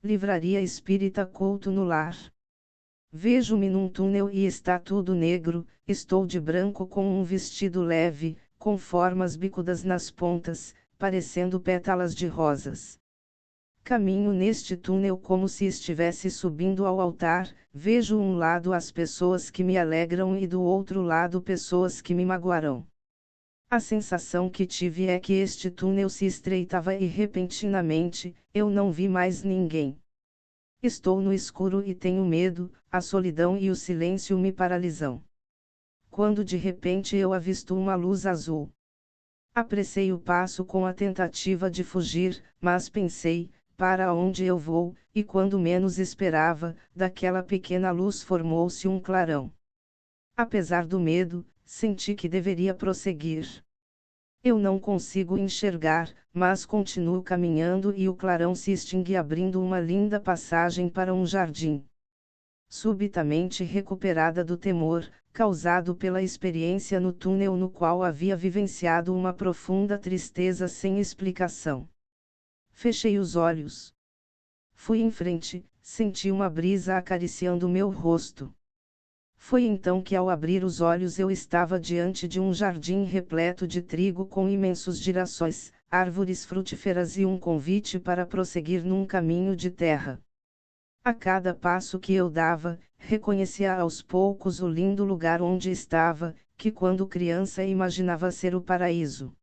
Livraria Espírita Culto no Lar. Vejo-me num túnel e está tudo negro, estou de branco com um vestido leve, com formas bicudas nas pontas, parecendo pétalas de rosas. Caminho neste túnel como se estivesse subindo ao altar, vejo um lado as pessoas que me alegram e do outro lado pessoas que me magoarão. A sensação que tive é que este túnel se estreitava e repentinamente, eu não vi mais ninguém. Estou no escuro e tenho medo, a solidão e o silêncio me paralisam. Quando de repente eu avisto uma luz azul. Apressei o passo com a tentativa de fugir, mas pensei, para onde eu vou, e quando menos esperava, daquela pequena luz formou-se um clarão. Apesar do medo, senti que deveria prosseguir. Eu não consigo enxergar, mas continuo caminhando e o clarão se extingue abrindo uma linda passagem para um jardim. Subitamente recuperada do temor, causado pela experiência no túnel no qual havia vivenciado uma profunda tristeza sem explicação. Fechei os olhos. Fui em frente, senti uma brisa acariciando meu rosto. Foi então que ao abrir os olhos eu estava diante de um jardim repleto de trigo com imensos girassóis, árvores frutíferas e um convite para prosseguir num caminho de terra. A cada passo que eu dava, reconhecia aos poucos o lindo lugar onde estava, que quando criança imaginava ser o paraíso.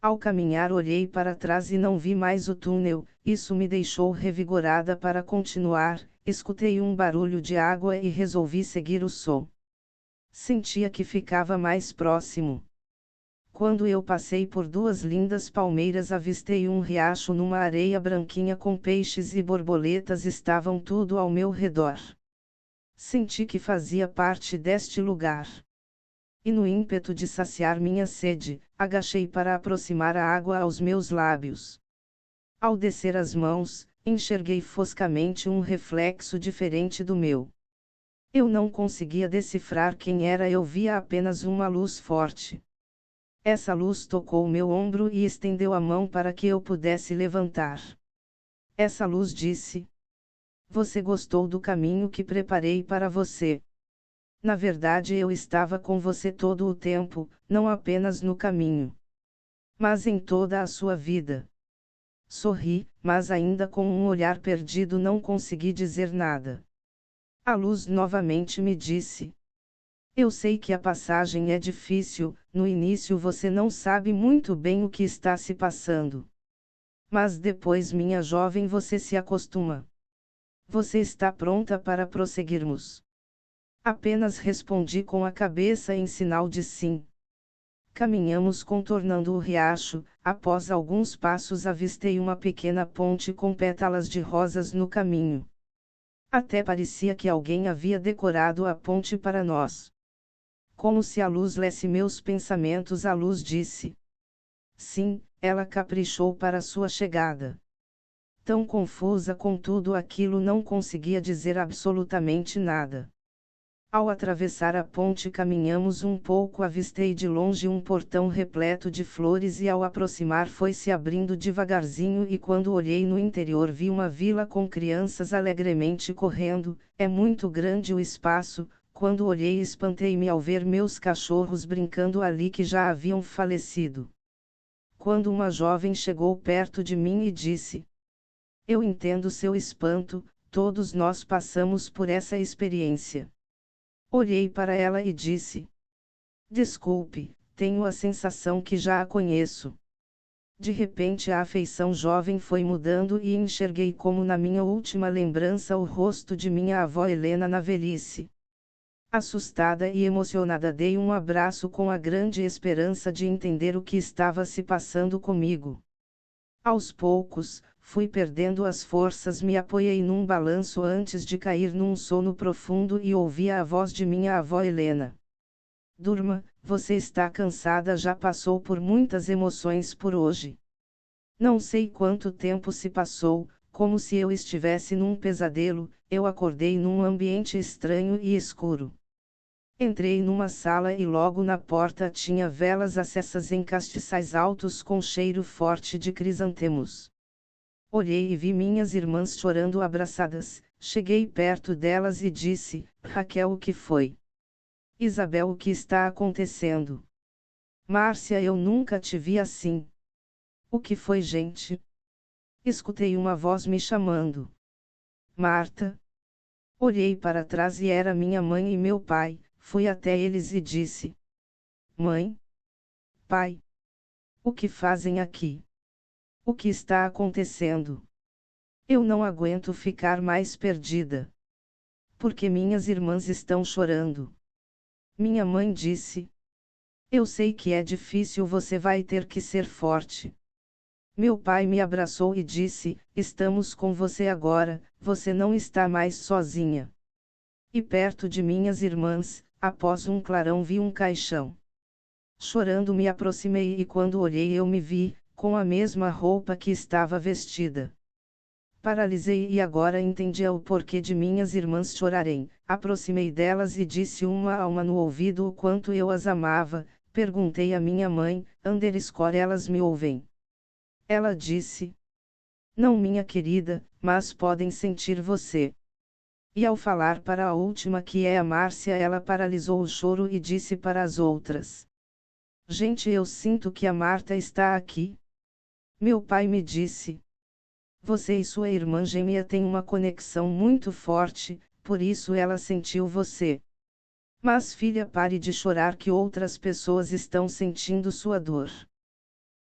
Ao caminhar olhei para trás e não vi mais o túnel, isso me deixou revigorada para continuar. Escutei um barulho de água e resolvi seguir o som. Sentia que ficava mais próximo. Quando eu passei por duas lindas palmeiras avistei um riacho numa areia branquinha com peixes e borboletas estavam tudo ao meu redor. Senti que fazia parte deste lugar. E no ímpeto de saciar minha sede, agachei para aproximar a água aos meus lábios. Ao descer as mãos, enxerguei foscamente um reflexo diferente do meu. Eu não conseguia decifrar quem era, eu via apenas uma luz forte. Essa luz tocou meu ombro e estendeu a mão para que eu pudesse levantar. Essa luz disse: "Você gostou do caminho que preparei para você? Na verdade eu estava com você todo o tempo, não apenas no caminho, mas em toda a sua vida." Sorri, mas ainda com um olhar perdido não consegui dizer nada. A luz novamente me disse: "Eu sei que a passagem é difícil, no início você não sabe muito bem o que está se passando. Mas depois, minha jovem, você se acostuma. Você está pronta para prosseguirmos?" Apenas respondi com a cabeça em sinal de sim. Caminhamos contornando o riacho, após alguns passos avistei uma pequena ponte com pétalas de rosas no caminho. Até parecia que alguém havia decorado a ponte para nós. Como se a luz lesse meus pensamentos, a luz disse: "Sim, ela caprichou para sua chegada." Tão confusa com tudo aquilo não conseguia dizer absolutamente nada. Ao atravessar a ponte caminhamos um pouco, avistei de longe um portão repleto de flores e ao aproximar foi se abrindo devagarzinho e quando olhei no interior vi uma vila com crianças alegremente correndo. É muito grande o espaço. Quando olhei espantei-me ao ver meus cachorros brincando ali que já haviam falecido. Quando uma jovem chegou perto de mim e disse: "Eu entendo seu espanto, todos nós passamos por essa experiência." Olhei para ela e disse: "Desculpe, tenho a sensação que já a conheço." De repente a afeição jovem foi mudando e enxerguei como na minha última lembrança o rosto de minha avó Helena na velhice. Assustada e emocionada dei um abraço com a grande esperança de entender o que estava se passando comigo. Aos poucos, fui perdendo as forças, me apoiei num balanço antes de cair num sono profundo e ouvi a voz de minha avó Helena: "Durma, você está cansada, já passou por muitas emoções por hoje." Não sei quanto tempo se passou, como se eu estivesse num pesadelo, eu acordei num ambiente estranho e escuro. Entrei numa sala e logo na porta tinha velas acesas em castiçais altos com cheiro forte de crisantemos. Olhei e vi minhas irmãs chorando abraçadas. Cheguei perto delas e disse: Raquel, o que foi? Isabel, o que está acontecendo? Márcia, eu nunca te vi assim. O que foi, gente? Escutei uma voz me chamando. Marta. Olhei para trás e era minha mãe e meu pai. Fui até eles e disse: Mãe? Pai? O que fazem aqui? O que está acontecendo? Eu não aguento ficar mais perdida. Porque minhas irmãs estão chorando. Minha mãe disse: Eu sei que é difícil, você vai ter que ser forte. Meu pai me abraçou e disse: Estamos com você agora, você não está mais sozinha. E perto de minhas irmãs, após um clarão, vi um caixão. Chorando me aproximei e quando olhei eu me vi, com a mesma roupa que estava vestida. Paralisei e agora entendia o porquê de minhas irmãs chorarem. Aproximei delas e disse uma a uma no ouvido o quanto eu as amava. Perguntei à minha mãe: elas me ouvem? Ela disse: Não, minha querida, mas podem sentir você. E ao falar para a última, que é a Márcia, ela paralisou o choro e disse para as outras: Gente, eu sinto que a Marta está aqui. Meu pai me disse: Você e sua irmã gêmea têm uma conexão muito forte, por isso ela sentiu você. Mas filha, pare de chorar, que outras pessoas estão sentindo sua dor.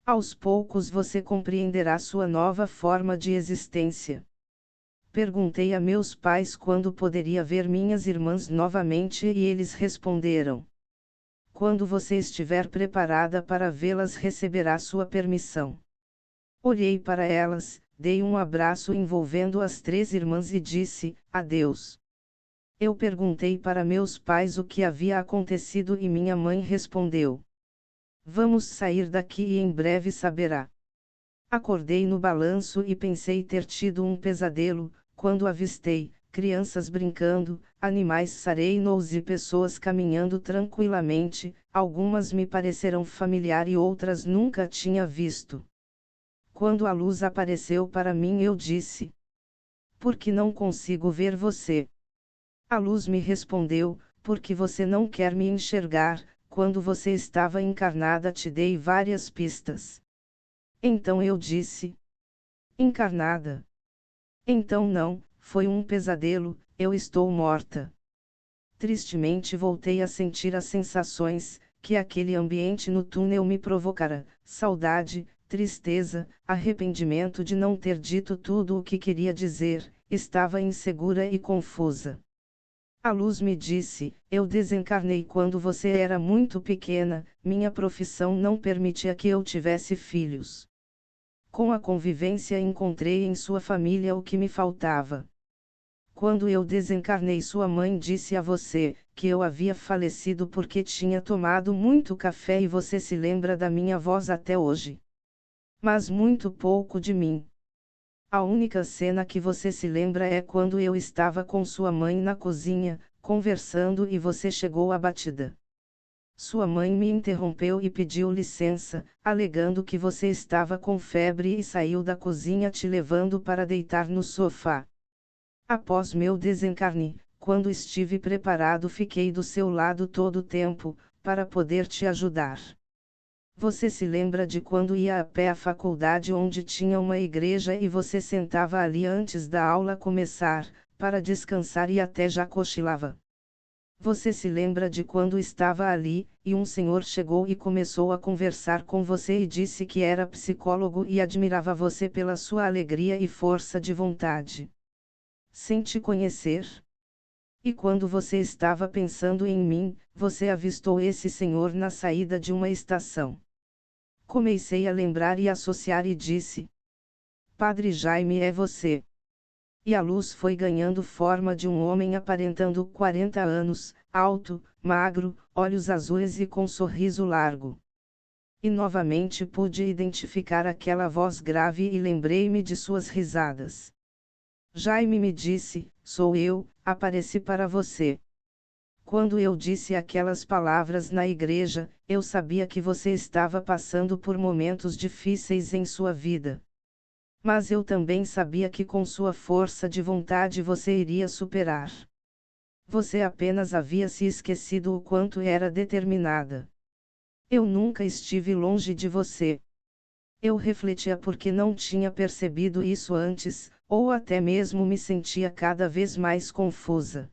Aos poucos você compreenderá sua nova forma de existência. Perguntei a meus pais quando poderia ver minhas irmãs novamente e eles responderam: Quando você estiver preparada para vê-las, receberá sua permissão. Olhei para elas, dei um abraço envolvendo as 3 irmãs e disse: Adeus. Eu perguntei para meus pais o que havia acontecido e minha mãe respondeu: Vamos sair daqui e em breve saberá. Acordei no balanço e pensei ter tido um pesadelo, quando avistei crianças brincando, animais serenos e pessoas caminhando tranquilamente. Algumas me pareceram familiar e outras nunca tinha visto. Quando a luz apareceu para mim, eu disse: Por que não consigo ver você? A luz me respondeu: Porque você não quer me enxergar. Quando você estava encarnada te dei várias pistas. Então eu disse: Encarnada? Então não, foi um pesadelo, eu estou morta. Tristemente voltei a sentir as sensações que aquele ambiente no túnel me provocara: saudade, tristeza, arrependimento de não ter dito tudo o que queria dizer. Estava insegura e confusa. A luz me disse: Eu desencarnei quando você era muito pequena, minha profissão não permitia que eu tivesse filhos. Com a convivência encontrei em sua família o que me faltava. Quando eu desencarnei, sua mãe disse a você que eu havia falecido porque tinha tomado muito café e você se lembra da minha voz até hoje. Mas muito pouco de mim. A única cena que você se lembra é quando eu estava com sua mãe na cozinha, conversando e você chegou abatida. Sua mãe me interrompeu e pediu licença, alegando que você estava com febre e saiu da cozinha te levando para deitar no sofá. Após meu desencarne, quando estive preparado, fiquei do seu lado todo o tempo, para poder te ajudar. Você se lembra de quando ia a pé à faculdade, onde tinha uma igreja e você sentava ali antes da aula começar, para descansar e até já cochilava? Você se lembra de quando estava ali, e um senhor chegou e começou a conversar com você e disse que era psicólogo e admirava você pela sua alegria e força de vontade? Sem te conhecer? E quando você estava pensando em mim, você avistou esse senhor na saída de uma estação. Comecei a lembrar e associar e disse: Padre Jaime, é você. E a luz foi ganhando forma de um homem aparentando 40 anos, alto, magro, olhos azuis e com sorriso largo. E novamente pude identificar aquela voz grave e lembrei-me de suas risadas. Jaime me disse: Sou eu, apareci para você. Quando eu disse aquelas palavras na igreja, eu sabia que você estava passando por momentos difíceis em sua vida. Mas eu também sabia que com sua força de vontade você iria superar. Você apenas havia se esquecido o quanto era determinada. Eu nunca estive longe de você. Eu refletia porque não tinha percebido isso antes, ou até mesmo me sentia cada vez mais confusa.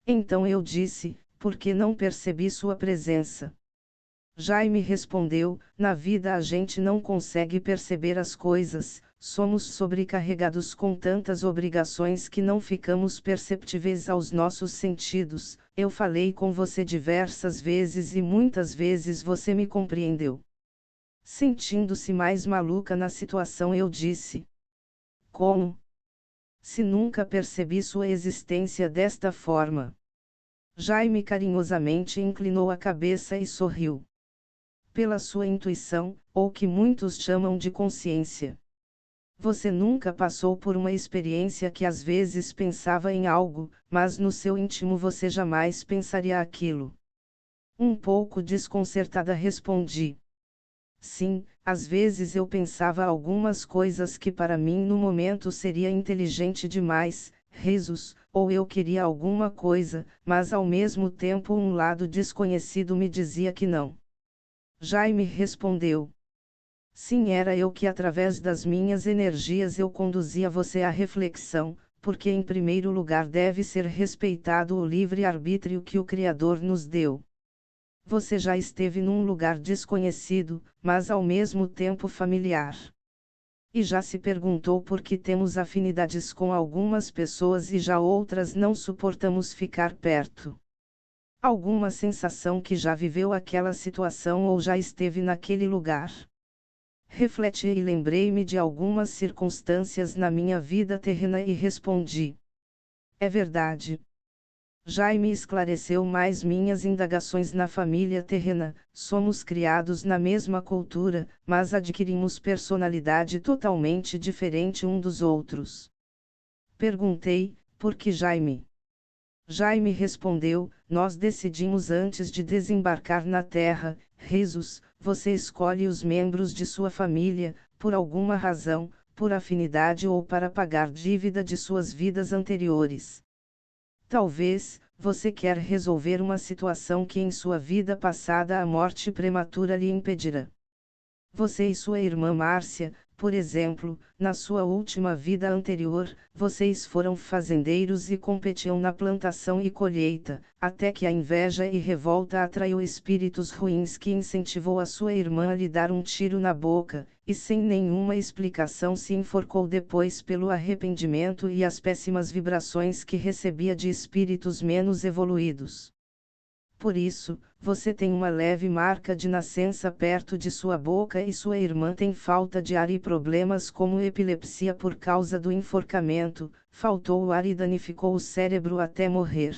Então eu disse, por que não percebi sua presença? Jaime respondeu, na vida a gente não consegue perceber as coisas, somos sobrecarregados com tantas obrigações que não ficamos perceptíveis aos nossos sentidos. Eu falei com você diversas vezes e muitas vezes você me compreendeu. Sentindo-se mais maluca na situação, eu disse: como? Se nunca percebi sua existência desta forma. Jaime carinhosamente inclinou a cabeça e sorriu. Pela sua intuição, ou que muitos chamam de consciência. Você nunca passou por uma experiência que às vezes pensava em algo, mas no seu íntimo você jamais pensaria aquilo. Um pouco desconcertada respondi. Sim, às vezes eu pensava algumas coisas que para mim no momento seria inteligente demais, risos, ou eu queria alguma coisa, mas ao mesmo tempo um lado desconhecido me dizia que não. Jaime respondeu. Sim, era eu que através das minhas energias eu conduzia você à reflexão, porque em primeiro lugar deve ser respeitado o livre-arbítrio que o Criador nos deu. Você já esteve num lugar desconhecido, mas ao mesmo tempo familiar. E já se perguntou por que temos afinidades com algumas pessoas e já outras não suportamos ficar perto. Alguma sensação que já viveu aquela situação ou já esteve naquele lugar? Refleti e lembrei-me de algumas circunstâncias na minha vida terrena e respondi. É verdade. Jaime esclareceu mais minhas indagações na família terrena. Somos criados na mesma cultura, mas adquirimos personalidade totalmente diferente um dos outros. Perguntei, por que Jaime? Jaime respondeu, nós decidimos antes de desembarcar na Terra, risos, você escolhe os membros de sua família, por alguma razão, por afinidade ou para pagar dívida de suas vidas anteriores. Talvez, você quer resolver uma situação que em sua vida passada a morte prematura lhe impedirá. Você e sua irmã Márcia, por exemplo, na sua última vida anterior, vocês foram fazendeiros e competiam na plantação e colheita, até que a inveja e revolta atraiu espíritos ruins que incentivou a sua irmã a lhe dar um tiro na boca, e sem nenhuma explicação se enforcou depois pelo arrependimento e as péssimas vibrações que recebia de espíritos menos evoluídos. Por isso, você tem uma leve marca de nascença perto de sua boca e sua irmã tem falta de ar e problemas como epilepsia por causa do enforcamento, faltou o ar e danificou o cérebro até morrer.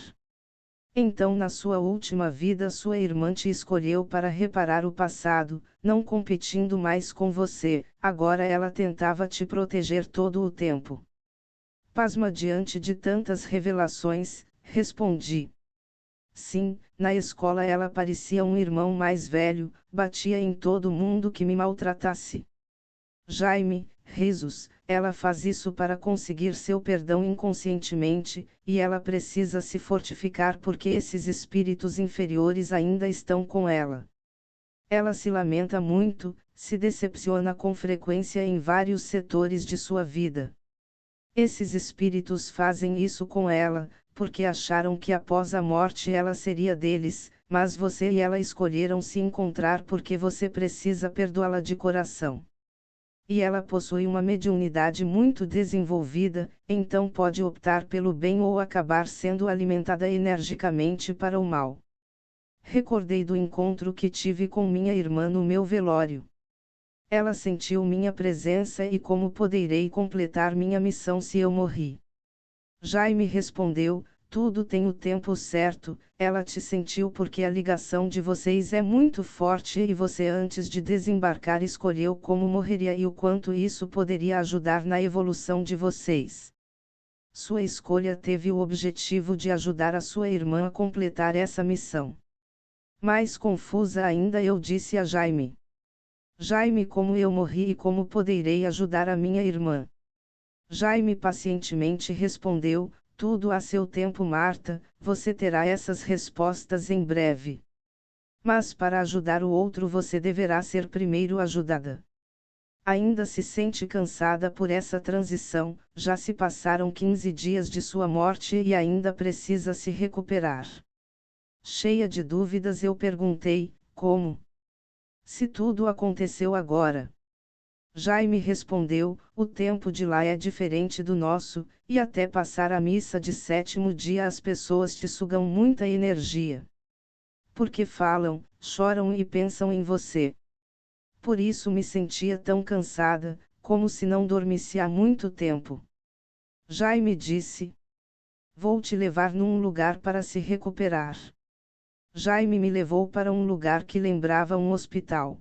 Então na sua última vida sua irmã te escolheu para reparar o passado, não competindo mais com você, agora ela tentava te proteger todo o tempo. Pasma diante de tantas revelações, respondi. Sim, na escola ela parecia um irmão mais velho, batia em todo mundo que me maltratasse. Jaime, risos, ela faz isso para conseguir seu perdão inconscientemente, e ela precisa se fortificar porque esses espíritos inferiores ainda estão com ela. Ela se lamenta muito, se decepciona com frequência em vários setores de sua vida. Esses espíritos fazem isso com ela, porque acharam que após a morte ela seria deles, mas você e ela escolheram se encontrar porque você precisa perdoá-la de coração. E ela possui uma mediunidade muito desenvolvida, então pode optar pelo bem ou acabar sendo alimentada energicamente para o mal. Recordei do encontro que tive com minha irmã no meu velório. Ela sentiu minha presença e como poderei completar minha missão se eu morri? Jaime respondeu, tudo tem o tempo certo, ela te sentiu porque a ligação de vocês é muito forte e você antes de desembarcar escolheu como morreria e o quanto isso poderia ajudar na evolução de vocês. Sua escolha teve o objetivo de ajudar a sua irmã a completar essa missão. Mais confusa ainda eu disse a Jaime. Jaime, como eu morri e como poderei ajudar a minha irmã? Jaime pacientemente respondeu: tudo a seu tempo, Marta, você terá essas respostas em breve. Mas para ajudar o outro você deverá ser primeiro ajudada. Ainda se sente cansada por essa transição, já se passaram 15 dias de sua morte e ainda precisa se recuperar. Cheia de dúvidas eu perguntei: como? Se tudo aconteceu agora. Jaime respondeu: o tempo de lá é diferente do nosso, e até passar a missa de sétimo dia as pessoas te sugam muita energia. Porque falam, choram e pensam em você. Por isso me sentia tão cansada, como se não dormisse há muito tempo. Jaime disse: vou te levar num lugar para se recuperar. Jaime me levou para um lugar que lembrava um hospital.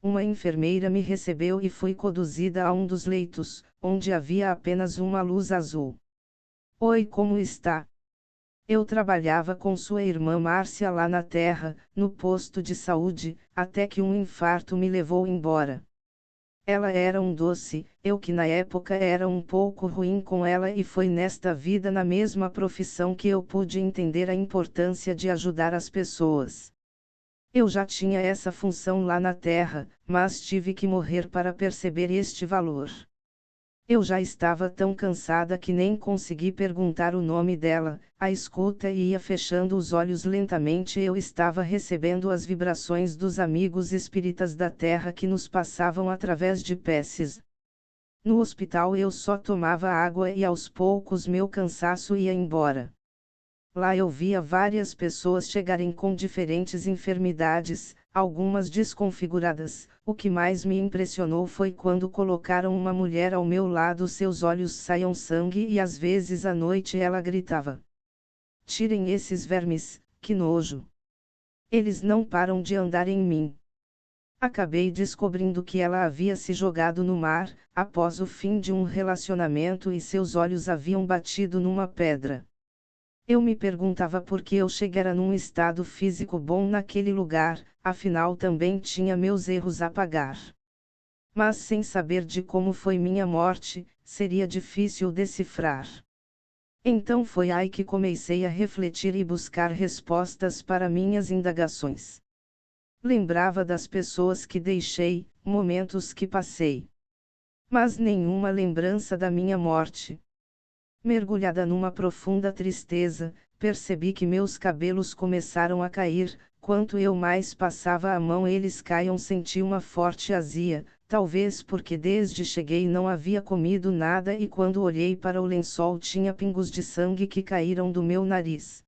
Uma enfermeira me recebeu e fui conduzida a um dos leitos, onde havia apenas uma luz azul. Oi, como está? Eu trabalhava com sua irmã Márcia lá na terra, no posto de saúde, até que um infarto me levou embora. Ela era um doce, eu que na época era um pouco ruim com ela e foi nesta vida na mesma profissão que eu pude entender a importância de ajudar as pessoas. Eu já tinha essa função lá na Terra, mas tive que morrer para perceber este valor. Eu já estava tão cansada que nem consegui perguntar o nome dela, a escuta e ia fechando os olhos lentamente. Eu estava recebendo as vibrações dos amigos espíritas da Terra que nos passavam através de preces. No hospital eu só tomava água e aos poucos meu cansaço ia embora. Lá eu via várias pessoas chegarem com diferentes enfermidades, algumas desconfiguradas. O que mais me impressionou foi quando colocaram uma mulher ao meu lado, seus olhos saíam sangue e às vezes à noite ela gritava: tirem esses vermes, que nojo! Eles não param de andar em mim. Acabei descobrindo que ela havia se jogado no mar, após o fim de um relacionamento e seus olhos haviam batido numa pedra. Eu me perguntava por que eu chegara num estado físico bom naquele lugar, afinal também tinha meus erros a pagar. Mas sem saber de como foi minha morte, seria difícil decifrar. Então foi aí que comecei a refletir e buscar respostas para minhas indagações. Lembrava das pessoas que deixei, momentos que passei. Mas nenhuma lembrança da minha morte. Mergulhada numa profunda tristeza, percebi que meus cabelos começaram a cair. Quanto eu mais passava a mão eles caíam. Senti uma forte azia, talvez porque desde cheguei não havia comido nada e quando olhei para o lençol tinha pingos de sangue que caíram do meu nariz.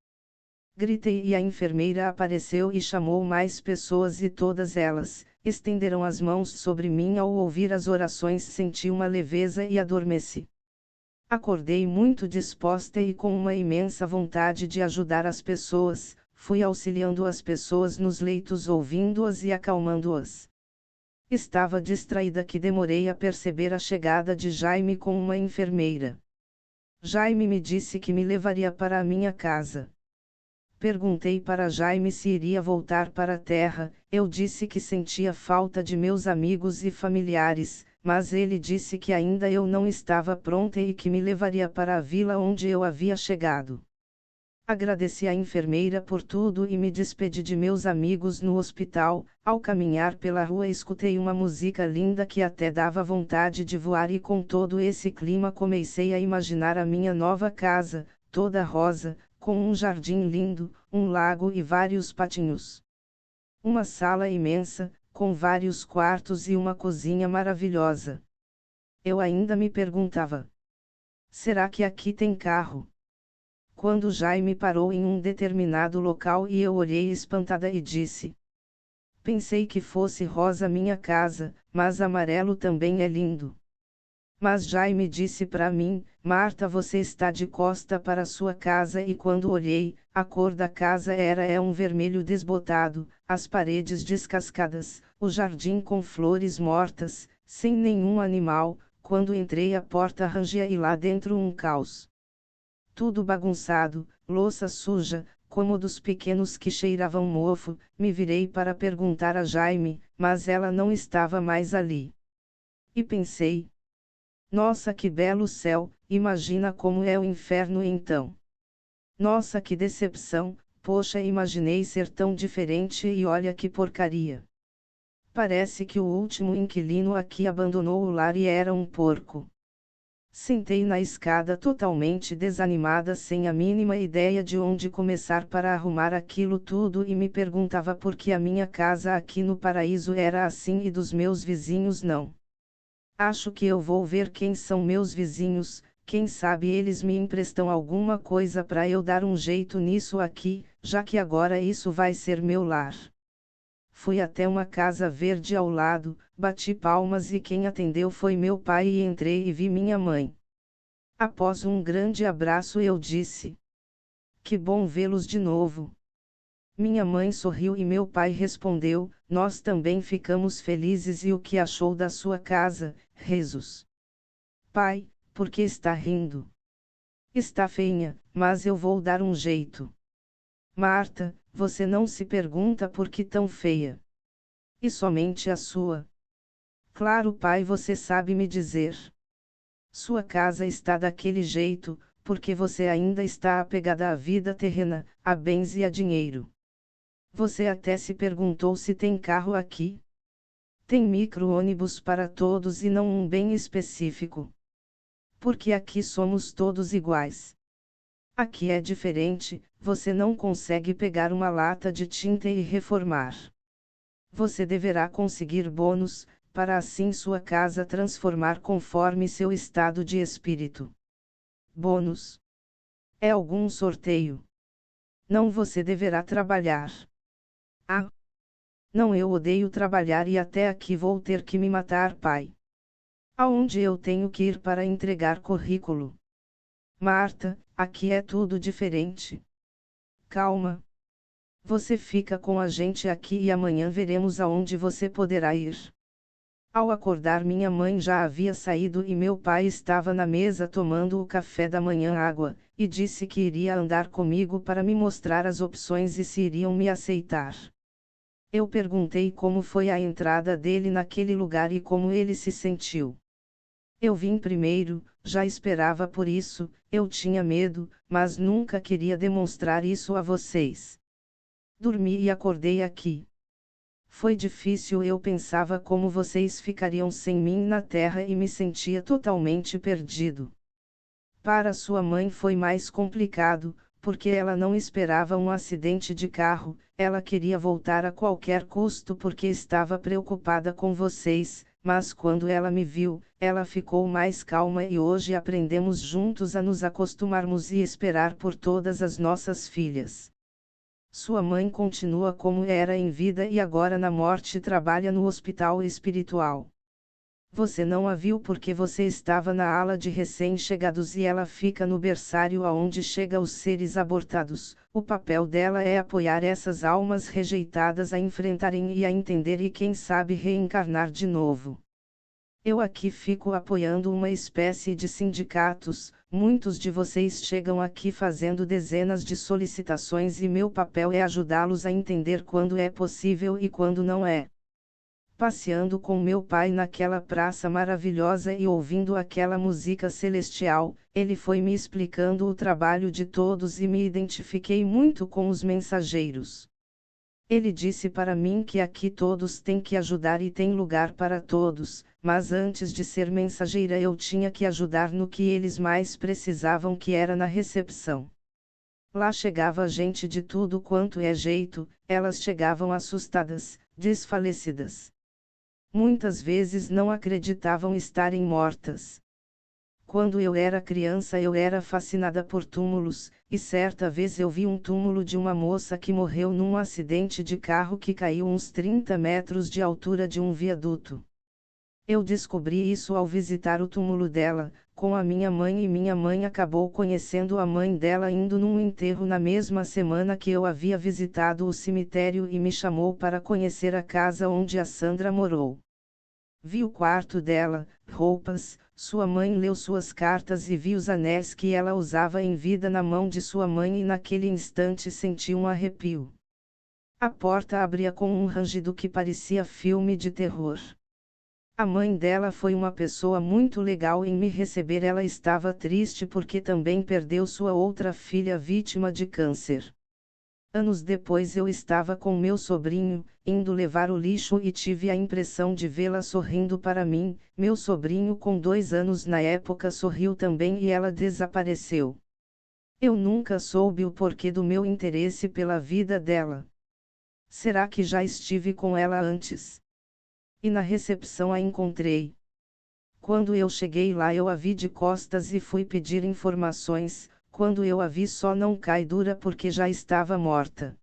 Gritei e a enfermeira apareceu e chamou mais pessoas e todas elas estenderam as mãos sobre mim. Ao ouvir as orações senti uma leveza e adormeci. Acordei muito disposta e com uma imensa vontade de ajudar as pessoas, fui auxiliando as pessoas nos leitos, ouvindo-as e acalmando-as. Estava distraída que demorei a perceber a chegada de Jaime com uma enfermeira. Jaime me disse que me levaria para a minha casa. Perguntei para Jaime se iria voltar para a terra. Eu disse que sentia falta de meus amigos e familiares, mas ele disse que ainda eu não estava pronta e que me levaria para a vila onde eu havia chegado. Agradeci à enfermeira por tudo e me despedi de meus amigos no hospital. Ao caminhar pela rua escutei uma música linda que até dava vontade de voar e com todo esse clima comecei a imaginar a minha nova casa, toda rosa, com um jardim lindo, um lago e vários patinhos. Uma sala imensa, com vários quartos e uma cozinha maravilhosa. Eu ainda me perguntava: será que aqui tem carro? Quando Jaime parou em um determinado local e eu olhei espantada e disse: pensei que fosse rosa minha casa, mas amarelo também é lindo. Mas Jaime disse para mim: Marta, você está de costa para sua casa. E quando olhei, a cor da casa era um vermelho desbotado, as paredes descascadas, o jardim com flores mortas, sem nenhum animal. Quando entrei a porta rangia e lá dentro um caos. Tudo bagunçado, louça suja, cômodos pequenos que cheiravam mofo. Me virei para perguntar a Jaime: mas ela não estava mais ali. E pensei: nossa, que belo céu, imagina como é o inferno então. Nossa, que decepção, poxa, imaginei ser tão diferente e olha que porcaria. Parece que o último inquilino aqui abandonou o lar e era um porco. Sentei na escada totalmente desanimada, sem a mínima ideia de onde começar para arrumar aquilo tudo, e me perguntava por que a minha casa aqui no paraíso era assim e dos meus vizinhos não. Acho que eu vou ver quem são meus vizinhos, quem sabe eles me emprestam alguma coisa para eu dar um jeito nisso aqui, já que agora isso vai ser meu lar. Fui até uma casa verde ao lado, bati palmas e quem atendeu foi meu pai e entrei e vi minha mãe. Após um grande abraço eu disse: que bom vê-los de novo. Minha mãe sorriu e meu pai respondeu: nós também ficamos felizes. E o que achou da sua casa, Jesus? Pai, por que está rindo? Está feinha, mas eu vou dar um jeito. Marta, você não se pergunta por que tão feia? E somente a sua? Claro, pai, você sabe me dizer. Sua casa está daquele jeito, porque você ainda está apegada à vida terrena, a bens e a dinheiro. Você até se perguntou se tem carro aqui? Tem micro-ônibus para todos e não um bem específico. Porque aqui somos todos iguais. Aqui é diferente, você não consegue pegar uma lata de tinta e reformar. Você deverá conseguir bônus, para assim sua casa transformar conforme seu estado de espírito. Bônus? É algum sorteio? Não, você deverá trabalhar. Ah! Não, eu odeio trabalhar e até aqui vou ter que me matar, pai. Aonde eu tenho que ir para entregar currículo? Marta, aqui é tudo diferente. Calma. Você fica com a gente aqui e amanhã veremos aonde você poderá ir. Ao acordar, minha mãe já havia saído e meu pai estava na mesa tomando o café da manhã, água, e disse que iria andar comigo para me mostrar as opções e se iriam me aceitar. Eu perguntei como foi a entrada dele naquele lugar e como ele se sentiu. Eu vim primeiro, já esperava por isso, eu tinha medo, mas nunca queria demonstrar isso a vocês. Dormi e acordei aqui. Foi difícil, eu pensava como vocês ficariam sem mim na Terra e me sentia totalmente perdido. Para sua mãe foi mais complicado, porque ela não esperava um acidente de carro, ela queria voltar a qualquer custo porque estava preocupada com vocês, mas quando ela me viu, ela ficou mais calma e hoje aprendemos juntos a nos acostumarmos e esperar por todas as nossas filhas. Sua mãe continua como era em vida e agora na morte trabalha no hospital espiritual. Você não a viu porque você estava na ala de recém-chegados e ela fica no berçário aonde chega os seres abortados. O papel dela é apoiar essas almas rejeitadas a enfrentarem e a entender e quem sabe reencarnar de novo. Eu aqui fico apoiando uma espécie de sindicatos, muitos de vocês chegam aqui fazendo dezenas de solicitações e meu papel é ajudá-los a entender quando é possível e quando não é. Passeando com meu pai naquela praça maravilhosa e ouvindo aquela música celestial, ele foi me explicando o trabalho de todos e me identifiquei muito com os mensageiros. Ele disse para mim que aqui todos têm que ajudar e tem lugar para todos, mas antes de ser mensageira eu tinha que ajudar no que eles mais precisavam, que era na recepção. Lá chegava gente de tudo quanto é jeito, elas chegavam assustadas, desfalecidas. Muitas vezes não acreditavam estarem mortas. Quando eu era criança eu era fascinada por túmulos, e certa vez eu vi um túmulo de uma moça que morreu num acidente de carro que caiu uns 30 metros de altura de um viaduto. Eu descobri isso ao visitar o túmulo dela, com a minha mãe, e minha mãe acabou conhecendo a mãe dela indo num enterro na mesma semana que eu havia visitado o cemitério e me chamou para conhecer a casa onde a Sandra morou. Vi o quarto dela, roupas, sua mãe leu suas cartas e vi os anéis que ela usava em vida na mão de sua mãe e naquele instante senti um arrepio. A porta abria com um rangido que parecia filme de terror. A mãe dela foi uma pessoa muito legal em me receber. Ela estava triste porque também perdeu sua outra filha vítima de câncer. Anos depois eu estava com meu sobrinho, indo levar o lixo e tive a impressão de vê-la sorrindo para mim. Meu sobrinho com 2 anos na época sorriu também e ela desapareceu. Eu nunca soube o porquê do meu interesse pela vida dela. Será que já estive com ela antes? E na recepção a encontrei. Quando eu cheguei lá eu a vi de costas e fui pedir informações. Quando eu a vi só não cai dura porque já estava morta.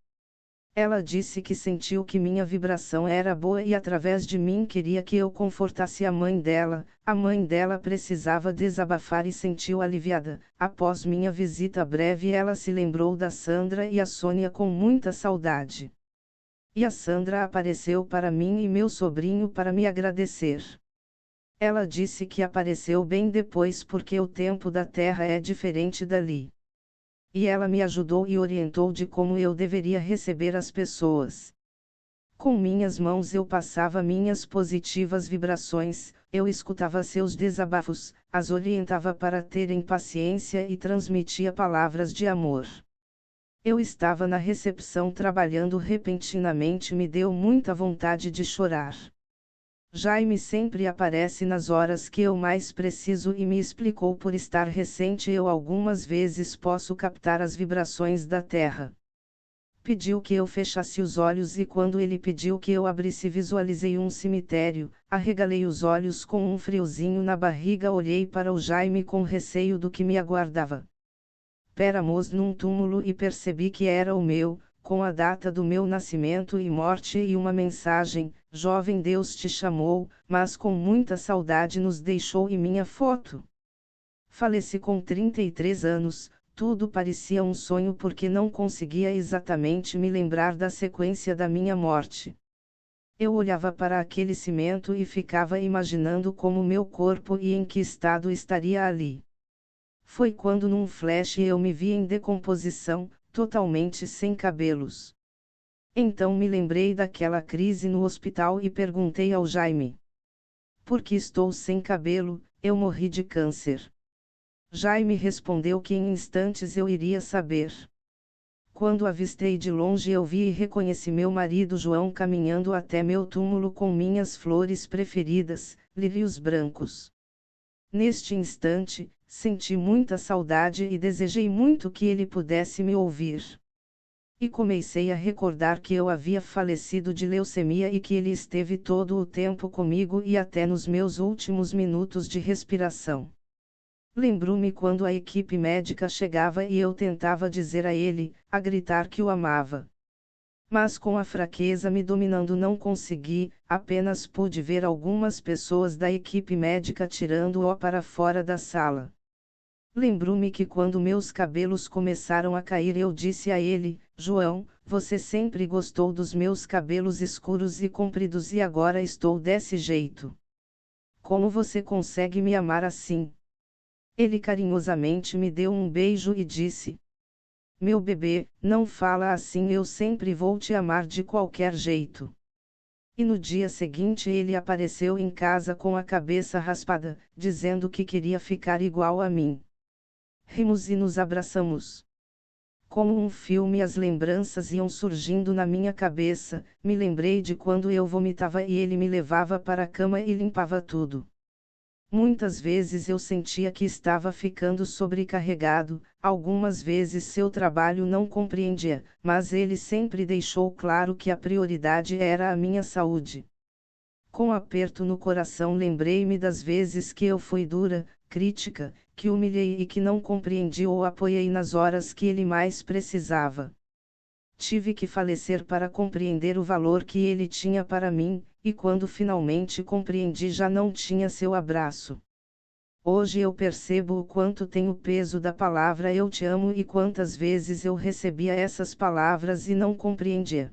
Ela disse que sentiu que minha vibração era boa e através de mim queria que eu confortasse a mãe dela. A mãe dela precisava desabafar e sentiu aliviada. Após minha visita breve ela se lembrou da Sandra e a Sônia com muita saudade. E a Sandra apareceu para mim e meu sobrinho para me agradecer. Ela disse que apareceu bem depois porque o tempo da Terra é diferente dali. E ela me ajudou e orientou de como eu deveria receber as pessoas. Com minhas mãos eu passava minhas positivas vibrações, eu escutava seus desabafos, as orientava para terem paciência e transmitia palavras de amor. Eu estava na recepção trabalhando repentinamente me deu muita vontade de chorar. Jaime sempre aparece nas horas que eu mais preciso e me explicou por estar recente eu algumas vezes posso captar as vibrações da Terra. Pediu que eu fechasse os olhos e quando ele pediu que eu abrisse visualizei um cemitério, arregalei os olhos com um friozinho na barriga olhei para o Jaime com receio do que me aguardava. Péramos num túmulo e percebi que era o meu, com a data do meu nascimento e morte e uma mensagem, jovem Deus te chamou, mas com muita saudade nos deixou e minha foto. Faleci com 33 anos, tudo parecia um sonho porque não conseguia exatamente me lembrar da sequência da minha morte. Eu olhava para aquele cimento e ficava imaginando como meu corpo e em que estado estaria ali. Foi quando num flash eu me vi em decomposição, totalmente sem cabelos. Então me lembrei daquela crise no hospital e perguntei ao Jaime. Por que estou sem cabelo? Eu morri de câncer. Jaime respondeu que em instantes eu iria saber. Quando avistei de longe eu vi e reconheci meu marido João caminhando até meu túmulo com minhas flores preferidas, lírios brancos. Neste instante, senti muita saudade e desejei muito que ele pudesse me ouvir. E comecei a recordar que eu havia falecido de leucemia e que ele esteve todo o tempo comigo e até nos meus últimos minutos de respiração. Lembro-me quando a equipe médica chegava e eu tentava dizer a ele, a gritar que o amava. Mas com a fraqueza me dominando não consegui, apenas pude ver algumas pessoas da equipe médica tirando-o para fora da sala. Lembro-me que quando meus cabelos começaram a cair eu disse a ele, João, você sempre gostou dos meus cabelos escuros e compridos e agora estou desse jeito. Como você consegue me amar assim? Ele carinhosamente me deu um beijo e disse: Meu bebê, não fala assim, eu sempre vou te amar de qualquer jeito. E no dia seguinte ele apareceu em casa com a cabeça raspada, dizendo que queria ficar igual a mim. Rimos e nos abraçamos. Como um filme as lembranças iam surgindo na minha cabeça, me lembrei de quando eu vomitava e ele me levava para a cama e limpava tudo. Muitas vezes eu sentia que estava ficando sobrecarregado, algumas vezes seu trabalho não compreendia, mas ele sempre deixou claro que a prioridade era a minha saúde. Com aperto no coração lembrei-me das vezes que eu fui dura, crítica, que humilhei e que não compreendi ou apoiei nas horas que ele mais precisava. Tive que falecer para compreender o valor que ele tinha para mim, e quando finalmente compreendi já não tinha seu abraço. Hoje eu percebo o quanto tem o peso da palavra eu te amo e quantas vezes eu recebia essas palavras e não compreendia.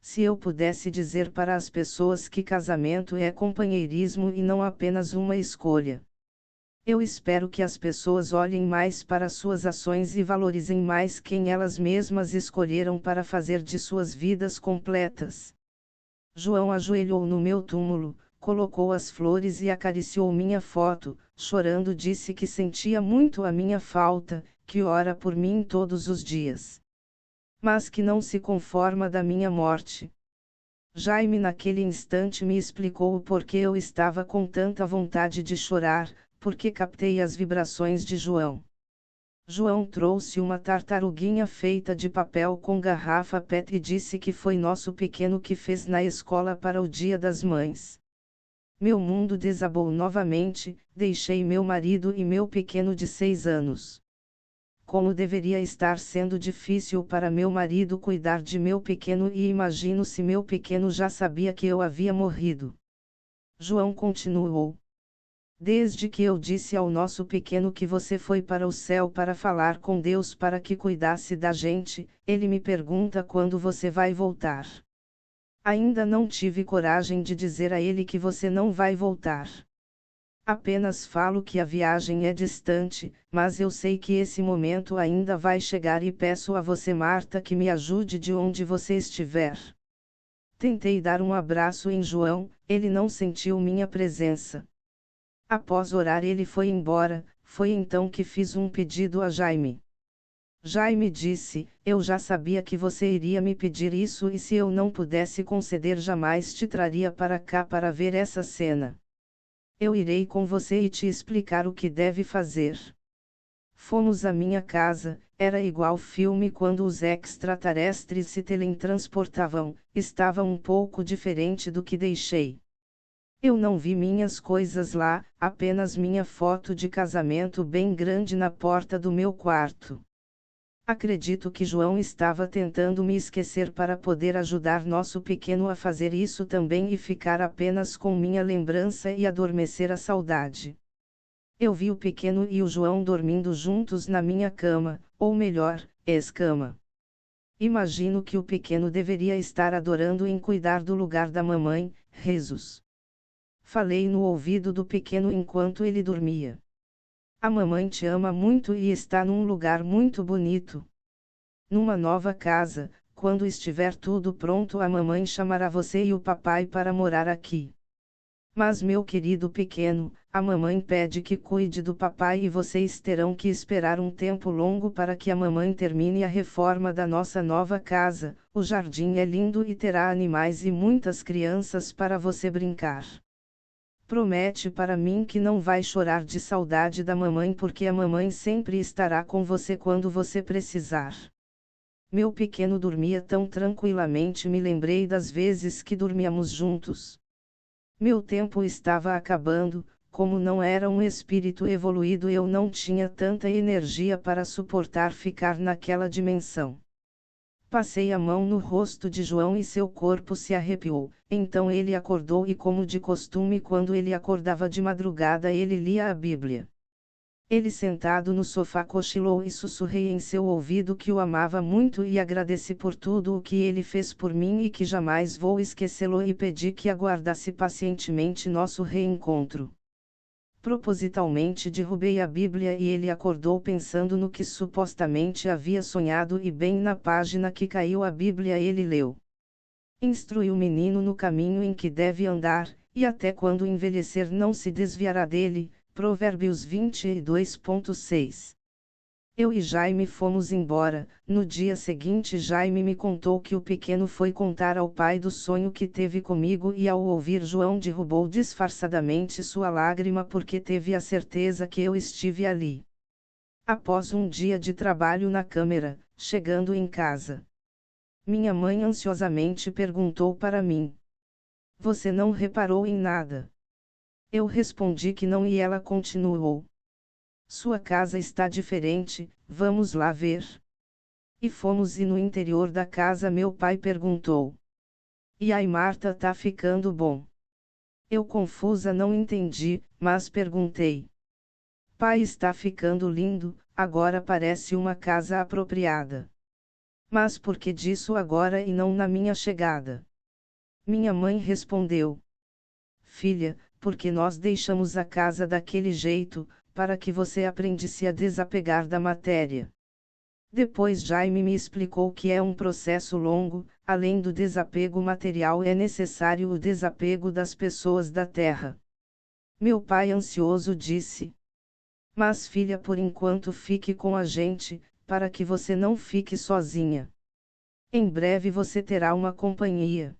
Se eu pudesse dizer para as pessoas que casamento é companheirismo e não apenas uma escolha. Eu espero que as pessoas olhem mais para suas ações e valorizem mais quem elas mesmas escolheram para fazer de suas vidas completas. João ajoelhou no meu túmulo, colocou as flores e acariciou minha foto, chorando disse que sentia muito a minha falta, que ora por mim todos os dias. Mas que não se conforma da minha morte. Jaime naquele instante me explicou o porquê eu estava com tanta vontade de chorar, porque captei as vibrações de João. João trouxe uma tartaruguinha feita de papel com garrafa PET e disse que foi nosso pequeno que fez na escola para o Dia das Mães. Meu mundo desabou novamente, deixei meu marido e meu pequeno de 6 anos. Como deveria estar sendo difícil para meu marido cuidar de meu pequeno e imagino se meu pequeno já sabia que eu havia morrido. João continuou. Desde que eu disse ao nosso pequeno que você foi para o céu para falar com Deus para que cuidasse da gente, ele me pergunta quando você vai voltar. Ainda não tive coragem de dizer a ele que você não vai voltar. Apenas falo que a viagem é distante, mas eu sei que esse momento ainda vai chegar e peço a você, Marta, que me ajude de onde você estiver. Tentei dar um abraço em João, ele não sentiu minha presença. Após orar ele foi embora, foi então que fiz um pedido a Jaime. Jaime disse, eu já sabia que você iria me pedir isso e se eu não pudesse conceder jamais te traria para cá para ver essa cena. Eu irei com você e te explicar o que deve fazer. Fomos à minha casa, era igual filme quando os extraterrestres se teletransportavam, estava um pouco diferente do que deixei. Eu não vi minhas coisas lá, apenas minha foto de casamento bem grande na porta do meu quarto. Acredito que João estava tentando me esquecer para poder ajudar nosso pequeno a fazer isso também e ficar apenas com minha lembrança e adormecer a saudade. Eu vi o pequeno e o João dormindo juntos na minha cama, ou melhor, ex-cama. Imagino que o pequeno deveria estar adorando em cuidar do lugar da mamãe, rezos. Falei no ouvido do pequeno enquanto ele dormia. A mamãe te ama muito e está num lugar muito bonito. Numa nova casa, quando estiver tudo pronto, a mamãe chamará você e o papai para morar aqui. Mas meu querido pequeno, a mamãe pede que cuide do papai e vocês terão que esperar um tempo longo para que a mamãe termine a reforma da nossa nova casa. O jardim é lindo e terá animais e muitas crianças para você brincar. Promete para mim que não vai chorar de saudade da mamãe porque a mamãe sempre estará com você quando você precisar. Meu pequeno dormia tão tranquilamente, me lembrei das vezes que dormíamos juntos. Meu tempo estava acabando, como não era um espírito evoluído eu não tinha tanta energia para suportar ficar naquela dimensão. Passei a mão no rosto de João e seu corpo se arrepiou, então ele acordou e como de costume quando ele acordava de madrugada ele lia a Bíblia. Ele sentado no sofá cochilou e sussurrei em seu ouvido que o amava muito e agradeci por tudo o que ele fez por mim e que jamais vou esquecê-lo e pedi que aguardasse pacientemente nosso reencontro. Propositalmente derrubei a Bíblia e ele acordou pensando no que supostamente havia sonhado e bem na página que caiu a Bíblia ele leu. Instrui o menino no caminho em que deve andar, e até quando envelhecer não se desviará dele. Provérbios 22.6. Eu e Jaime fomos embora. No dia seguinte Jaime me contou que o pequeno foi contar ao pai do sonho que teve comigo e ao ouvir João derrubou disfarçadamente sua lágrima porque teve a certeza que eu estive ali. Após um dia de trabalho na câmera, chegando em casa, minha mãe ansiosamente perguntou para mim: Você não reparou em nada? Eu respondi que não e ela continuou: Sua casa está diferente, vamos lá ver. E fomos e no interior da casa meu pai perguntou: E aí Marta tá ficando bom? Eu confusa não entendi, mas perguntei: Pai está ficando lindo, agora parece uma casa apropriada. Mas por que disso agora e não na minha chegada? Minha mãe respondeu: Filha, porque nós deixamos a casa daquele jeito, para que você aprendesse a desapegar da matéria. Depois Jaime me explicou que é um processo longo, além do desapego material é necessário o desapego das pessoas da terra. Meu pai ansioso disse: Mas filha, por enquanto fique com a gente, para que você não fique sozinha. Em breve você terá uma companhia.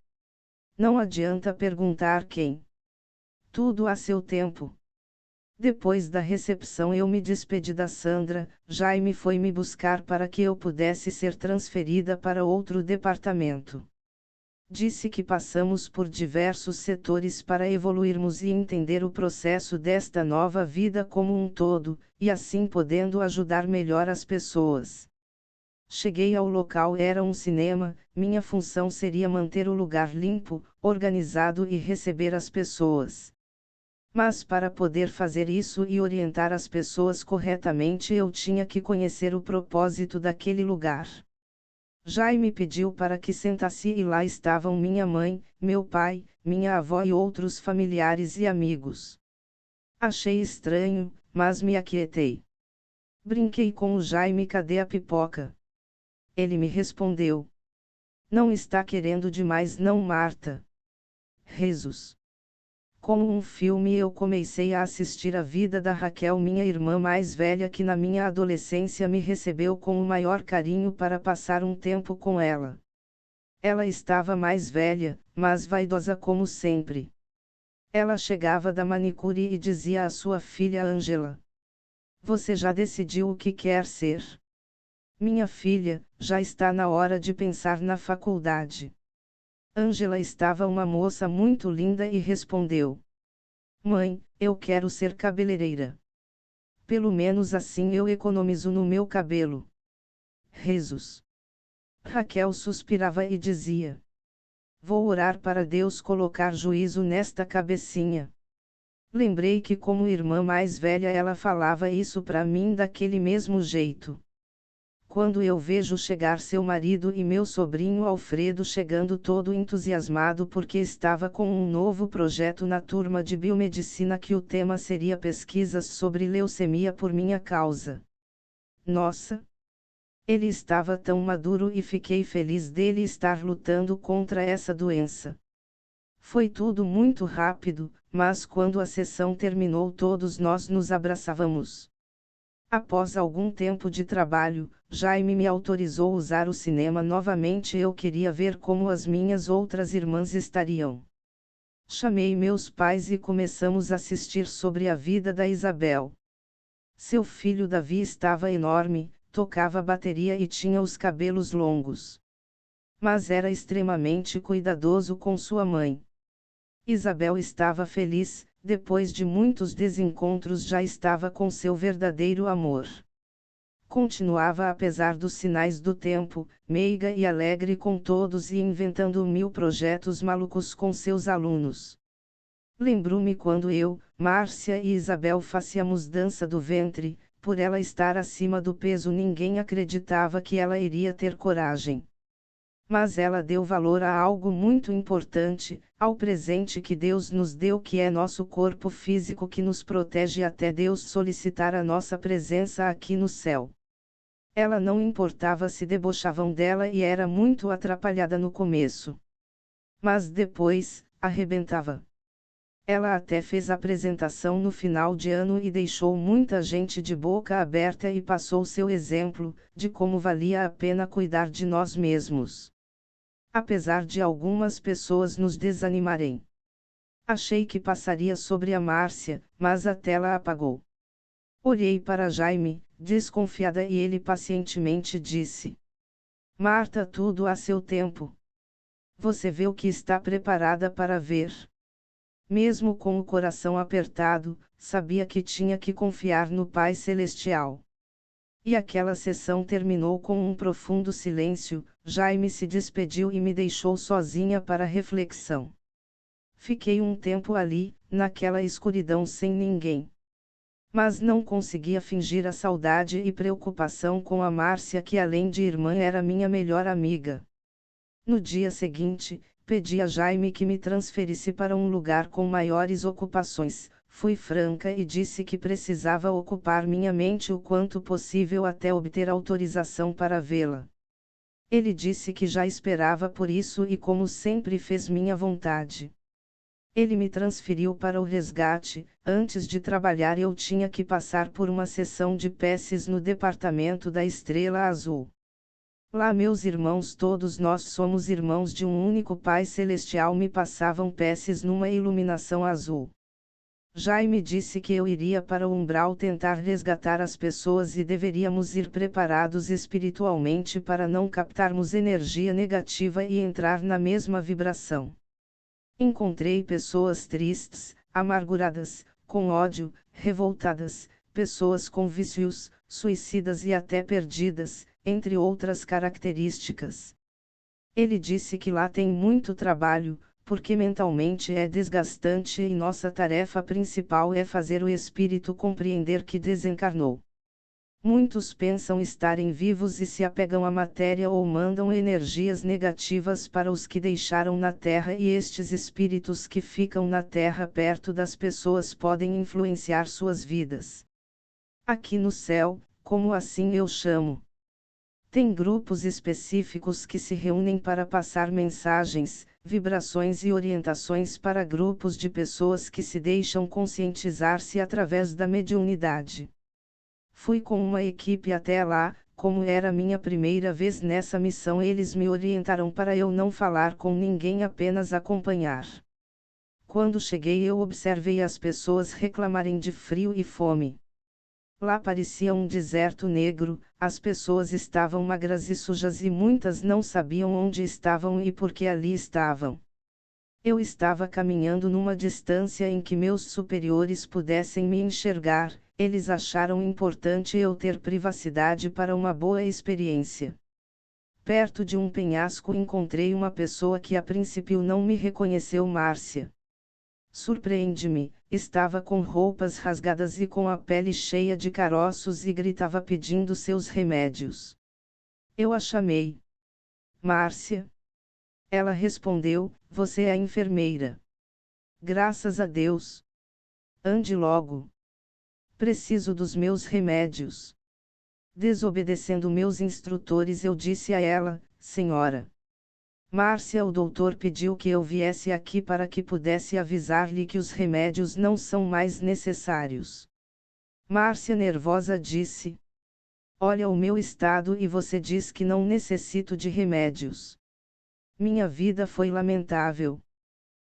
Não adianta perguntar quem. Tudo a seu tempo. Depois da recepção eu me despedi da Sandra. Jaime foi me buscar para que eu pudesse ser transferida para outro departamento. Disse que passamos por diversos setores para evoluirmos e entender o processo desta nova vida como um todo, e assim podendo ajudar melhor as pessoas. Cheguei ao local, era um cinema, minha função seria manter o lugar limpo, organizado e receber as pessoas. Mas para poder fazer isso e orientar as pessoas corretamente eu tinha que conhecer o propósito daquele lugar. Jaime pediu para que sentasse e lá estavam minha mãe, meu pai, minha avó e outros familiares e amigos. Achei estranho, mas me aquietei. Brinquei com o Jaime: cadê a pipoca? Ele me respondeu: Não está querendo demais não, Marta? Rezos. Como um filme eu comecei a assistir a vida da Raquel, minha irmã mais velha, que na minha adolescência me recebeu com o maior carinho para passar um tempo com ela. Ela estava mais velha, mas vaidosa como sempre. Ela chegava da manicure e dizia à sua filha Ângela: Você já decidiu o que quer ser? Minha filha, já está na hora de pensar na faculdade. Ângela estava uma moça muito linda e respondeu: Mãe, eu quero ser cabeleireira. Pelo menos assim eu economizo no meu cabelo. Rezos. Raquel suspirava e dizia: Vou orar para Deus colocar juízo nesta cabecinha. Lembrei que como irmã mais velha ela falava isso para mim daquele mesmo jeito. Quando eu vejo chegar seu marido e meu sobrinho Alfredo chegando todo entusiasmado porque estava com um novo projeto na turma de biomedicina que o tema seria pesquisas sobre leucemia por minha causa. Nossa! Ele estava tão maduro e fiquei feliz dele estar lutando contra essa doença. Foi tudo muito rápido, mas quando a sessão terminou todos nós nos abraçávamos. Após algum tempo de trabalho, Jaime me autorizou a usar o cinema novamente. Eu queria ver como as minhas outras irmãs estariam. Chamei meus pais e começamos a assistir sobre a vida da Isabel. Seu filho Davi estava enorme, tocava bateria e tinha os cabelos longos. Mas era extremamente cuidadoso com sua mãe. Isabel estava feliz. Depois de muitos desencontros já estava com seu verdadeiro amor. Continuava apesar dos sinais do tempo, meiga e alegre com todos e inventando 1000 projetos malucos com seus alunos. Lembro-me quando eu, Márcia e Isabel fazíamos dança do ventre. Por ela estar acima do peso ninguém acreditava que ela iria ter coragem. Mas ela deu valor a algo muito importante, ao presente que Deus nos deu, que é nosso corpo físico, que nos protege até Deus solicitar a nossa presença aqui no céu. Ela não importava se debochavam dela e era muito atrapalhada no começo. Mas depois, arrebentava. Ela até fez apresentação no final de ano e deixou muita gente de boca aberta e passou seu exemplo, de como valia a pena cuidar de nós mesmos. Apesar de algumas pessoas nos desanimarem. Achei que passaria sobre a Márcia, mas a tela apagou. Olhei para Jaime, desconfiada, e ele pacientemente disse: Marta, tudo a seu tempo. Você vê o que está preparada para ver. Mesmo com o coração apertado, sabia que tinha que confiar no Pai Celestial. E aquela sessão terminou com um profundo silêncio. Jaime se despediu e me deixou sozinha para reflexão. Fiquei um tempo ali, naquela escuridão sem ninguém. Mas não conseguia fingir a saudade e preocupação com a Márcia, que além de irmã era minha melhor amiga. No dia seguinte, pedi a Jaime que me transferisse para um lugar com maiores ocupações. Fui franca e disse que precisava ocupar minha mente o quanto possível até obter autorização para vê-la. Ele disse que já esperava por isso e como sempre fez minha vontade. Ele me transferiu para o resgate. Antes de trabalhar eu tinha que passar por uma sessão de peças no departamento da Estrela Azul. Lá meus irmãos, todos nós somos irmãos de um único Pai Celestial, me passavam peças numa iluminação azul. Jaime disse que eu iria para o umbral tentar resgatar as pessoas e deveríamos ir preparados espiritualmente para não captarmos energia negativa e entrar na mesma vibração. Encontrei pessoas tristes, amarguradas, com ódio, revoltadas, pessoas com vícios, suicidas e até perdidas, entre outras características. Ele disse que lá tem muito trabalho, porque mentalmente é desgastante e nossa tarefa principal é fazer o espírito compreender que desencarnou. Muitos pensam estarem vivos e se apegam à matéria ou mandam energias negativas para os que deixaram na Terra, e estes espíritos que ficam na Terra perto das pessoas podem influenciar suas vidas. Aqui no céu, como assim eu chamo? Tem grupos específicos que se reúnem para passar mensagens, vibrações e orientações para grupos de pessoas que se deixam conscientizar-se através da mediunidade. Fui com uma equipe até lá. Como era minha primeira vez nessa missão, eles me orientaram para eu não falar com ninguém, apenas acompanhar. Quando cheguei eu observei as pessoas reclamarem de frio e fome. Lá parecia um deserto negro, as pessoas estavam magras e sujas e muitas não sabiam onde estavam e por que ali estavam. Eu estava caminhando numa distância em que meus superiores pudessem me enxergar. Eles acharam importante eu ter privacidade para uma boa experiência. Perto de um penhasco encontrei uma pessoa que a princípio não me reconheceu. Márcia. Surpreende-me, estava com roupas rasgadas e com a pele cheia de caroços e gritava pedindo seus remédios. Eu a chamei. Márcia? Ela respondeu, você é a enfermeira. Graças a Deus. Ande logo. Preciso dos meus remédios. Desobedecendo meus instrutores, eu disse a ela, senhora Márcia, o doutor pediu que eu viesse aqui para que pudesse avisar-lhe que os remédios não são mais necessários. Márcia, nervosa, disse: olha o meu estado e você diz que não necessito de remédios. Minha vida foi lamentável.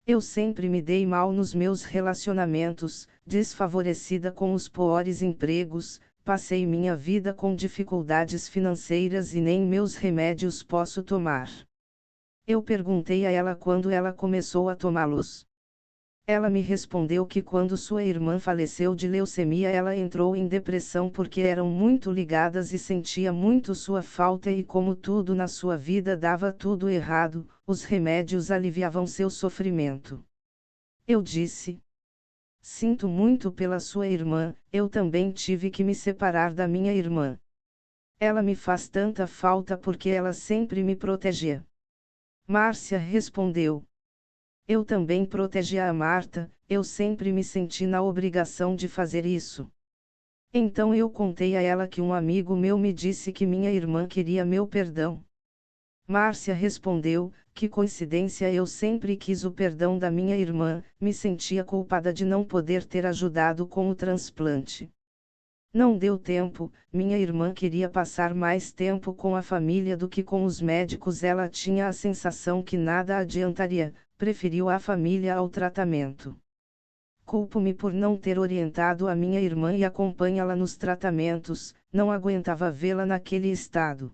Eu sempre me dei mal nos meus relacionamentos, desfavorecida com os piores empregos, passei minha vida com dificuldades financeiras e nem meus remédios posso tomar. Eu perguntei a ela quando ela começou a tomá-los. Ela me respondeu que quando sua irmã faleceu de leucemia ela entrou em depressão porque eram muito ligadas e sentia muito sua falta, e como tudo na sua vida dava tudo errado, os remédios aliviavam seu sofrimento. Eu disse: sinto muito pela sua irmã, eu também tive que me separar da minha irmã. Ela me faz tanta falta porque ela sempre me protegia. Márcia respondeu: eu também protegia a Marta, eu sempre me senti na obrigação de fazer isso. Então eu contei a ela que um amigo meu me disse que minha irmã queria meu perdão. Márcia respondeu: que coincidência, eu sempre quis o perdão da minha irmã, me sentia culpada de não poder ter ajudado com o transplante. Não deu tempo, minha irmã queria passar mais tempo com a família do que com os médicos, ela tinha a sensação que nada adiantaria, preferiu a família ao tratamento. Culpo-me por não ter orientado a minha irmã e acompanhá-la nos tratamentos, não aguentava vê-la naquele estado.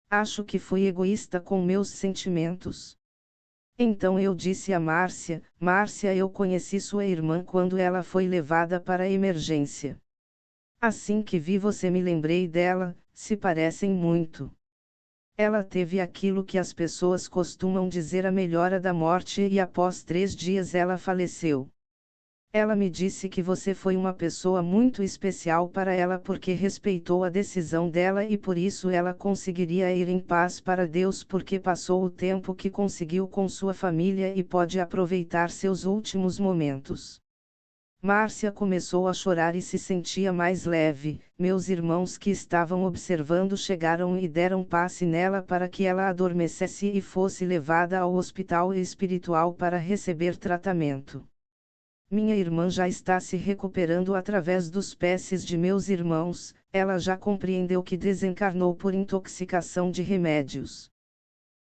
Acho que fui egoísta com meus sentimentos. Então eu disse a Márcia: Márcia, eu conheci sua irmã quando ela foi levada para a emergência. Assim que vi você me lembrei dela, se parecem muito. Ela teve aquilo que as pessoas costumam dizer, a melhora da morte, e após 3 dias ela faleceu. Ela me disse que você foi uma pessoa muito especial para ela porque respeitou a decisão dela e por isso ela conseguiria ir em paz para Deus porque passou o tempo que conseguiu com sua família e pode aproveitar seus últimos momentos. Márcia começou a chorar e se sentia mais leve. Meus irmãos que estavam observando chegaram e deram passe nela para que ela adormecesse e fosse levada ao hospital espiritual para receber tratamento. Minha irmã já está se recuperando através dos passes de meus irmãos, ela já compreendeu que desencarnou por intoxicação de remédios.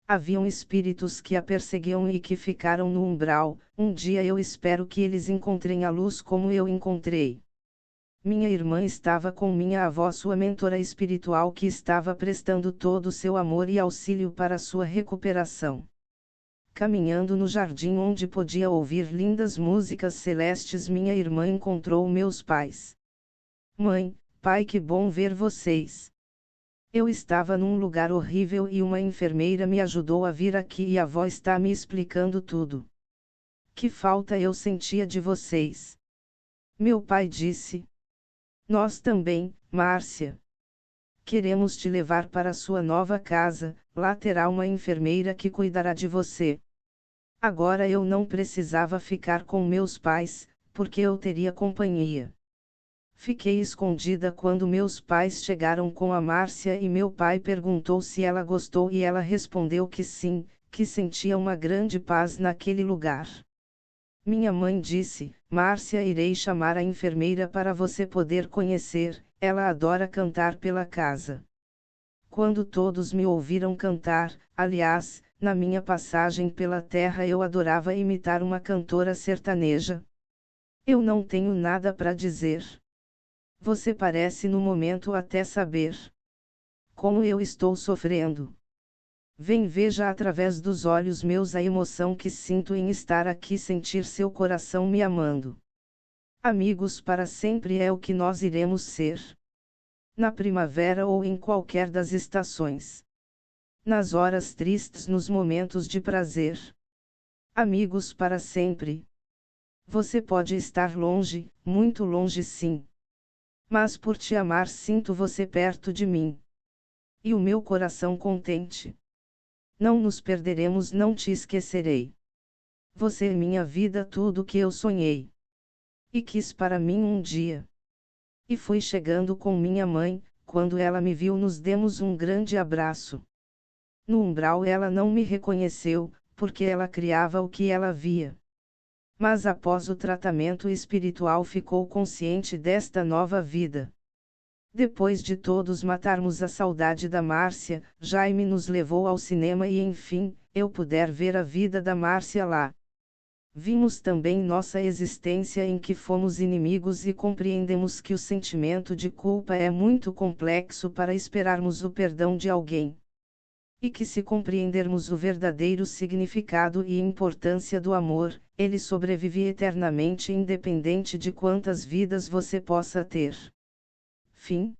Haviam espíritos que a perseguiam e que ficaram no umbral. Um dia eu espero que eles encontrem a luz como eu encontrei. Minha irmã estava com minha avó, sua mentora espiritual, que estava prestando todo o seu amor e auxílio para sua recuperação. Caminhando no jardim onde podia ouvir lindas músicas celestes, minha irmã encontrou meus pais. Mãe, pai, que bom ver vocês. Eu estava num lugar horrível e uma enfermeira me ajudou a vir aqui e a avó está me explicando tudo. Que falta eu sentia de vocês. Meu pai disse. Nós também, Márcia. Queremos te levar para sua nova casa, lá terá uma enfermeira que cuidará de você. Agora eu não precisava ficar com meus pais, porque eu teria companhia. Fiquei escondida quando meus pais chegaram com a Márcia e meu pai perguntou se ela gostou e ela respondeu que sim, que sentia uma grande paz naquele lugar. Minha mãe disse: Márcia, irei chamar a enfermeira para você poder conhecer, ela adora cantar pela casa. Quando todos me ouviram cantar, aliás, na minha passagem pela terra eu adorava imitar uma cantora sertaneja. Eu não tenho nada para dizer. Você parece no momento até saber como eu estou sofrendo. Vem, veja através dos olhos meus a emoção que sinto em estar aqui, sentir seu coração me amando. Amigos para sempre é o que nós iremos ser. Na primavera ou em qualquer das estações. Nas horas tristes, nos momentos de prazer. Amigos para sempre. Você pode estar longe, muito longe sim. Mas por te amar sinto você perto de mim. E o meu coração contente. Não nos perderemos, não te esquecerei. Você é minha vida, tudo que eu sonhei. E quis para mim um dia. E fui chegando com minha mãe, quando ela me viu nos demos um grande abraço. No umbral ela não me reconheceu, porque ela criava o que ela via. Mas após o tratamento espiritual ficou consciente desta nova vida. Depois de todos matarmos a saudade da Márcia, Jaime nos levou ao cinema e enfim, eu puder ver a vida da Márcia lá. Vimos também nossa existência em que fomos inimigos e compreendemos que o sentimento de culpa é muito complexo para esperarmos o perdão de alguém. E que se compreendermos o verdadeiro significado e importância do amor, ele sobrevive eternamente independente de quantas vidas você possa ter. Fim.